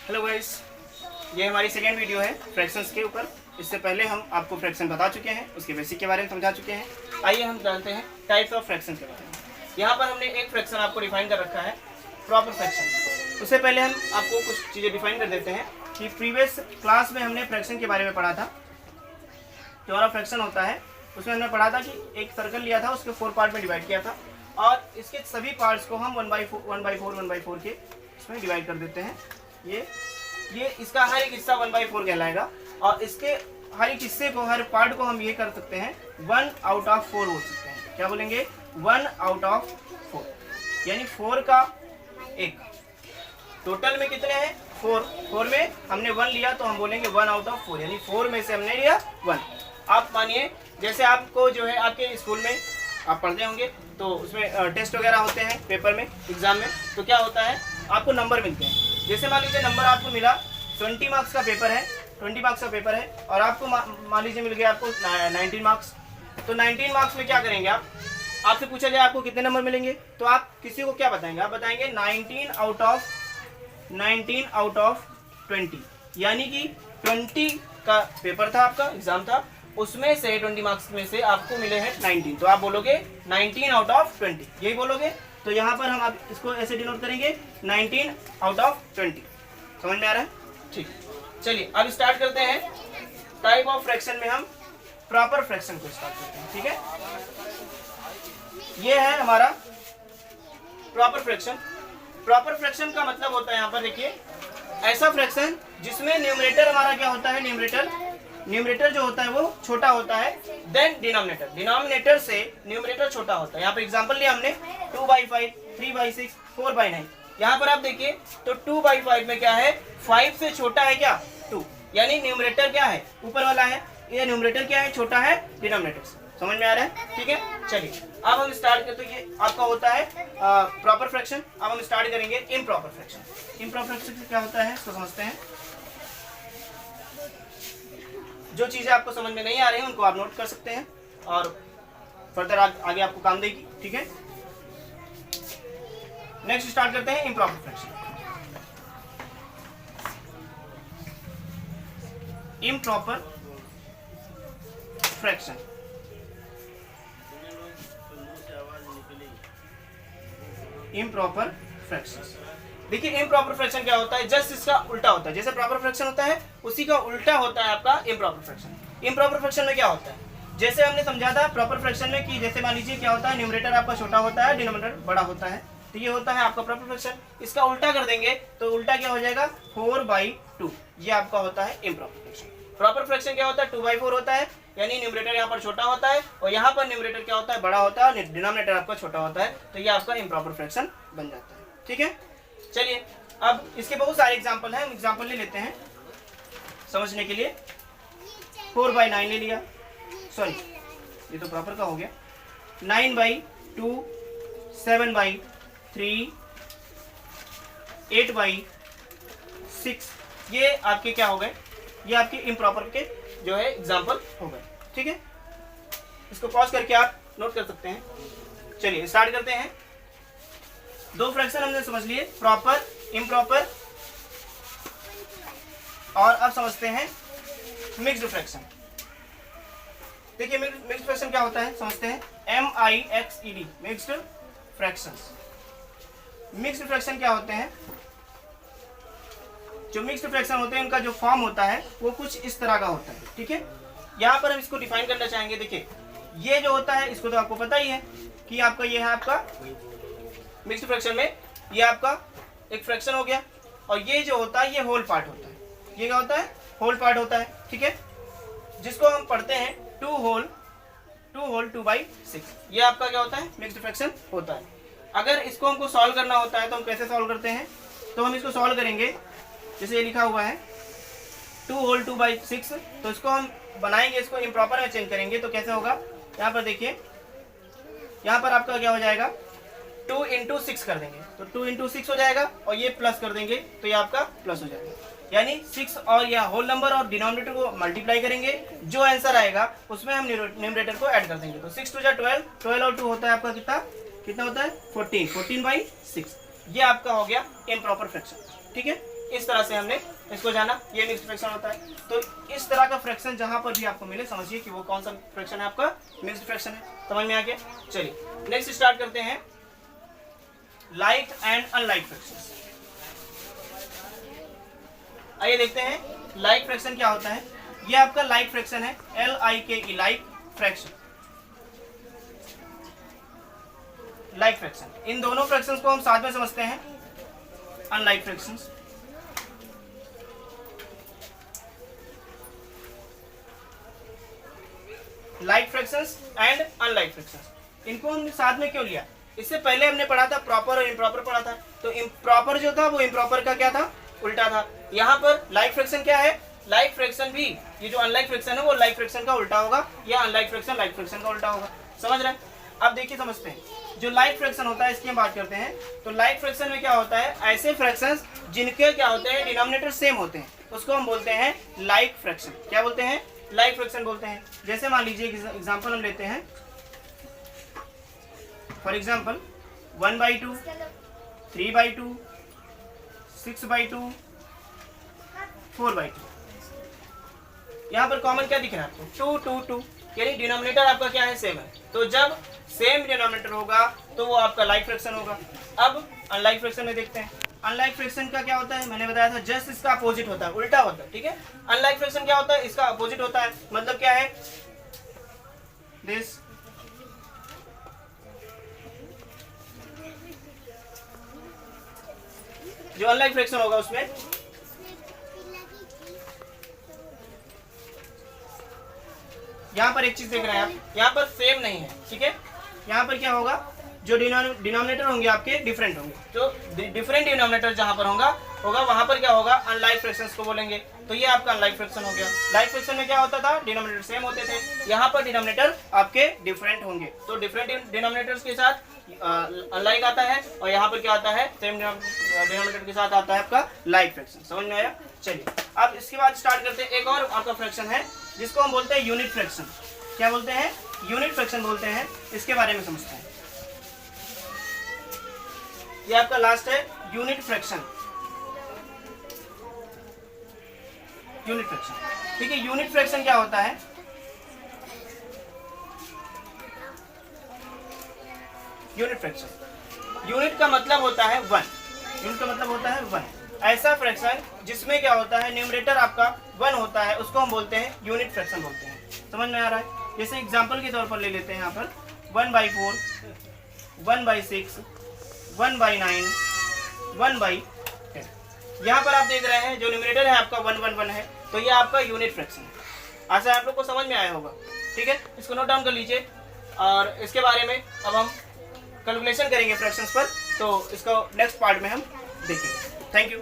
Hello guys, ये हमारी second video है फ्रैक्शंस के ऊपर। इससे पहले हम आपको फ्रैक्शन बता चुके हैं, उसके बेसिक के बारे में समझा चुके हैं। आइए हम जानते हैं टाइप्स ऑफ फ्रैक्शन के बारे में। यहाँ पर हमने एक फ्रैक्शन आपको डिफाइन कर रखा है, प्रॉपर फ्रैक्शन। उससे पहले हम आपको कुछ चीज़ें डिफाइन कर देते हैं कि प्रीवियस क्लास में हमने फ्रैक्शन के बारे में पढ़ा था। जो हमारा फ्रैक्शन होता है उसमें हमने पढ़ा था कि एक सर्कल लिया था, उसके 4 पार्ट में डिवाइड किया था और इसके सभी पार्ट्स को हम 1/4 के इसमें डिवाइड कर देते हैं। ये इसका हर एक हिस्सा 1/4 कहलाएगा और इसके हर एक हिस्से को, हर पार्ट को हम ये कर सकते हैं 1/4 बोल सकते हैं। क्या बोलेंगे? 1/4, यानी 4 का 1। टोटल में कितने हैं? 4 में हमने 1 लिया तो हम बोलेंगे 1/4, यानी 4 में से हमने लिया 1। आप मानिए जैसे आपको जो है आपके स्कूल में आप पढ़ते होंगे तो उसमें टेस्ट वगैरह होते हैं, पेपर में, एग्जाम में, तो क्या होता है आपको नंबर मिलते हैं। जैसे मान लीजिए नंबर आपको मिला 20 मार्क्स का पेपर है, 20 मार्क्स का पेपर है और आपको मान लीजिए मिल गया आपको 19 मार्क्स। तो 19 मार्क्स में क्या करेंगे आप? आपसे पूछा जाए आपको कितने नंबर मिलेंगे तो आप किसी को क्या बताएंगे? आप बताएंगे 19 आउट ऑफ 20, यानी कि 20 का पेपर था, आपका एग्जाम था, उसमें से 20 मार्क्स में से आपको मिले हैं 19, तो आप बोलोगे 19 आउट ऑफ 20, यही बोलोगे। तो यहाँ पर हम आप इसको ऐसे डिनोट करेंगे 19 आउट ऑफ 20। समझ में आ रहा है? ठीक, चलिए अब स्टार्ट करते हैं। टाइप ऑफ फ्रैक्शन में हम प्रॉपर फ्रैक्शन को स्टार्ट करते हैं। ठीक है, ये है हमारा प्रॉपर फ्रैक्शन। प्रॉपर फ्रैक्शन का मतलब होता है, यहाँ पर देखिए, ऐसा फ्रैक्शन जिसमें न्यूमरेटर हमारा क्या होता है, न्यूमरेटर जो होता है वो छोटा होता है देन डिनोमिनेटर से न्यूमरेटर छोटा होता है। यहाँ पर एग्जांपल लिया हमने 2/5, 3/6, 4/9। यहाँ पर आप देखिए तो 2/5 में क्या है, 5 से छोटा है क्या, 2, यानी न्यूमरेटर क्या है, ऊपर वाला है, ये न्यूमरेटर क्या है, छोटा है डिनोमिनेटर से। समझ में आ रहा है? ठीक है, चलिए अब हम स्टार्ट करते हैं। ये आपका होता है प्रॉपर फ्रैक्शन। अब हम स्टार्ट करेंगे इम्प्रॉपर फ्रैक्शन। इम्प्रॉपर फ्रैक्शन क्या होता है इसको समझते हैं। जो चीजें आपको समझ में नहीं आ रही हैं उनको आप नोट कर सकते हैं और फर्दर आगे आपको काम देगी। ठीक है, नेक्स्ट स्टार्ट करते हैं improper fraction. Improper fraction, improper fraction. देखिए इम्प्रॉपर फ्रैक्शन क्या होता है, जस्ट इसका उल्टा होता है। जैसे प्रॉपर फ्रैक्शन होता है उसी का उल्टा होता है आपका इम्प्रॉपर फ्रैक्शन। इम्प्रॉपर फ्रैक्शन में क्या होता है, जैसे हमने समझा था प्रॉपर फ्रैक्शन में कि जैसे मान लीजिए क्या होता है, न्यूमरेटर आपका छोटा होता है, डिनोमिनेटर बड़ा होता है, तो ये होता है आपका प्रॉपर फ्रैक्शन। इसका उल्टा कर देंगे तो उल्टा क्या हो जाएगा, 4/2, ये आपका होता है इम्प्रॉपर फ्रैक्शन। प्रॉपर फ्रैक्शन क्या होता है, 2/4 होता है, यानी न्यूमरेटर यहाँ पर छोटा होता है और यहाँ पर न्यूमरेटर क्या होता है, बड़ा होता है, और डिनोमिनेटर आपका छोटा होता है, तो ये आपका इम्प्रॉपर फ्रैक्शन बन जाता है। ठीक है, चलिए अब इसके बहुत सारे एग्जाम्पल हैं, हम एग्जाम्पल ले लेते हैं समझने के लिए। 4/9 ले लिया, सॉरी ये तो प्रॉपर का हो गया। 9/2, 7/3, 8/6, ये आपके क्या हो गए, ये आपके इम्प्रॉपर के जो है एग्जाम्पल हो गए। ठीक है, इसको पॉज करके आप नोट कर सकते हैं। चलिए स्टार्ट करते हैं। 2 फ्रैक्शन हमने समझ लिए, प्रॉपर, इम्प्रॉपर, और अब समझते हैं मिक्स्ड फ्रैक्शन। देखिए मिक्स्ड फ्रैक्शन क्या होता है समझते हैं। MIXED, mixed fractions. Mixed fraction क्या होते हैं, जो मिक्स्ड फ्रैक्शन होते हैं उनका जो फॉर्म होता है वो कुछ इस तरह का होता है। ठीक है, यहाँ पर हम इसको डिफाइन करना चाहेंगे। देखिए ये जो होता है इसको तो आपको पता ही है कि आपका ये है आपका मिक्स्ड फ्रैक्शन में, ये आपका एक फ्रैक्शन हो गया और ये जो होता है ये होल पार्ट होता है। ये क्या होता है, होल पार्ट होता है। ठीक है, जिसको हम पढ़ते हैं 2 होल 2/6, ये आपका क्या होता है, मिक्स्ड फ्रैक्शन होता है। अगर इसको हमको सॉल्व करना होता है तो हम कैसे सॉल्व करते हैं, तो हम इसको सॉल्व करेंगे जैसे ये लिखा हुआ है 2 होल 2/6, तो इसको हम बनाएंगे, इसको इम्प्रॉपर में चेंज करेंगे तो कैसे होगा। यहाँ पर देखिए, यहाँ पर आपका क्या हो जाएगा, 2 × 6 कर देंगे तो 2 × 6 हो जाएगा और ये प्लस कर देंगे तो ये आपका प्लस हो जाएगा, यानी 6 और यह होल नंबर और डिनोमिनेटर को मल्टीप्लाई करेंगे, जो आंसर आएगा उसमें हम न्यूमरेटर को ऐड कर देंगे। तो 6 × 2 = 12, 12 और 2 होता है आपका कितना होता है 14, 14/6। ये आपका हो गया इम्प्रॉपर फ्रैक्शन। ठीक है, इस तरह से हमने इसको जाना, ये मिक्स्ड फ्रैक्शन होता है। तो इस तरह का फ्रैक्शन जहां पर भी आपको मिले समझिए कि वो कौन सा फ्रैक्शन है, आपका मिक्स्ड फ्रैक्शन है। समझ में आ गया? चलिए नेक्स्ट स्टार्ट करते हैं, लाइक एंड अनलाइक फ्रैक्शंस। आइए देखते हैं लाइक फ्रैक्शन क्या होता है। ये आपका लाइक फ्रैक्शन है, LIKE, like fraction, like fraction. इन दोनों फ्रैक्शंस को हम साथ में समझते हैं, unlike fractions. Like fractions and unlike fractions, इनको हमने साथ में क्यों लिया? इससे पहले हमने पढ़ा था प्रॉपर और इम्प्रॉपर पढ़ा था। तो इम्प्रॉपर जो था वो इम्प्रॉपर का क्या था, उल्टा था। यहाँ पर लाइक फ्रैक्शन क्या है, लाइक फ्रैक्शन भी, ये जो अनलाइक फ्रैक्शन है वो लाइक फ्रैक्शन का उल्टा होगा, या अनलाइक फ्रैक्शन लाइक फ्रैक्शन का उल्टा होगा। समझ रहे हैं? अब देखिए समझते हैं, जो लाइक फ्रैक्शन होता है इसकी हम बात करते हैं। तो लाइक फ्रैक्शन में क्या होता है, ऐसे फ्रैक्शंस जिनके क्या होते हैं, डिनोमिनेटर सेम होते हैं, उसको हम बोलते हैं लाइक फ्रैक्शन। क्या बोलते हैं? लाइक फ्रैक्शन बोलते हैं। जैसे मान लीजिए एग्जांपल हम लेते हैं, फॉर एग्जांपल 1/2, 3/2, 6/2, 4/2। यहाँ पर कॉमन क्या दिख रहा है आपको? 2, 2, 2, यानी डिनोमिनेटर आपका क्या है, सेम है। तो जब सेम डिनोमिनेटर होगा तो वो आपका लाइक फ्रैक्शन होगा। अब अनलाइक फ्रैक्शन में देखते हैं। अनलाइक फ्रैक्शन का क्या होता है, मैंने बताया था, जस्ट इसका अपोजिट होता है, उल्टा होता है। ठीक है, अनलाइक फ्रैक्शन क्या होता है, इसका अपोजिट होता है। मतलब क्या है, दिस, जो अनलाइक फ्रैक्शन होगा उसमें यहाँ पर एक चीज देख रहे हैं आप, यहाँ पर सेम नहीं है। ठीक है, यहाँ पर क्या होगा, जो डिनोमिनेटर होंगे आपके डिफरेंट होंगे। जो डिफरेंट डिनोमिनेटर जहां पर होगा वहां पर क्या होगा, अनलाइक फ्रैक्शंस को बोलेंगे। तो ये आपका अनलाइक फ्रैक्शन हो गया। लाइक फ्रैक्शन में क्या होता था, डिनोमिनेटर सेम होते थे, यहाँ पर डिनोमिनेटर आपके डिफरेंट होंगे। तो डिफरेंट डिनोमिनेटर्स के साथ अनलाइक आता है, और यहाँ पर क्या आता है, सेम डिनोमिनेटर के साथ आता है आपका लाइक फ्रैक्शन। समझ में आया? चलिए अब इसके बाद स्टार्ट करते हैं, एक और आपका फ्रैक्शन है जिसको हम बोलते हैं यूनिट फ्रैक्शन। क्या बोलते हैं? यूनिट फ्रैक्शन बोलते हैं। इसके बारे में समझते हैं। ये आपका लास्ट है यूनिट फ्रैक्शन। यूनिट फ्रैक्शन, ठीक है। यूनिट फ्रैक्शन क्या होता है, यूनिट फ्रैक्शन, यूनिट का मतलब होता है 1, यूनिट का मतलब होता है 1। ऐसा फ्रैक्शन जिसमें क्या होता है, न्यूमरेटर आपका 1 होता है, उसको हम बोलते हैं यूनिट फ्रैक्शन बोलते हैं। समझ में आ रहा है? जैसे एग्जांपल के तौर पर ले लेते हैं, यहाँ पर 1/4, 1/6, 1/9, 1/10। यहाँ पर आप देख रहे हैं जो न्यूमरेटर है आपका 1, 1, 1 है, तो ये आपका यूनिट फ्रैक्शन है। आशा आप लोग को समझ में आया होगा। ठीक है, इसको नोट डाउन कर लीजिए, और इसके बारे में अब हम कैलकुलेशन करेंगे फ्रैक्शंस पर, तो इसको नेक्स्ट पार्ट में हम देखेंगे। Thank you.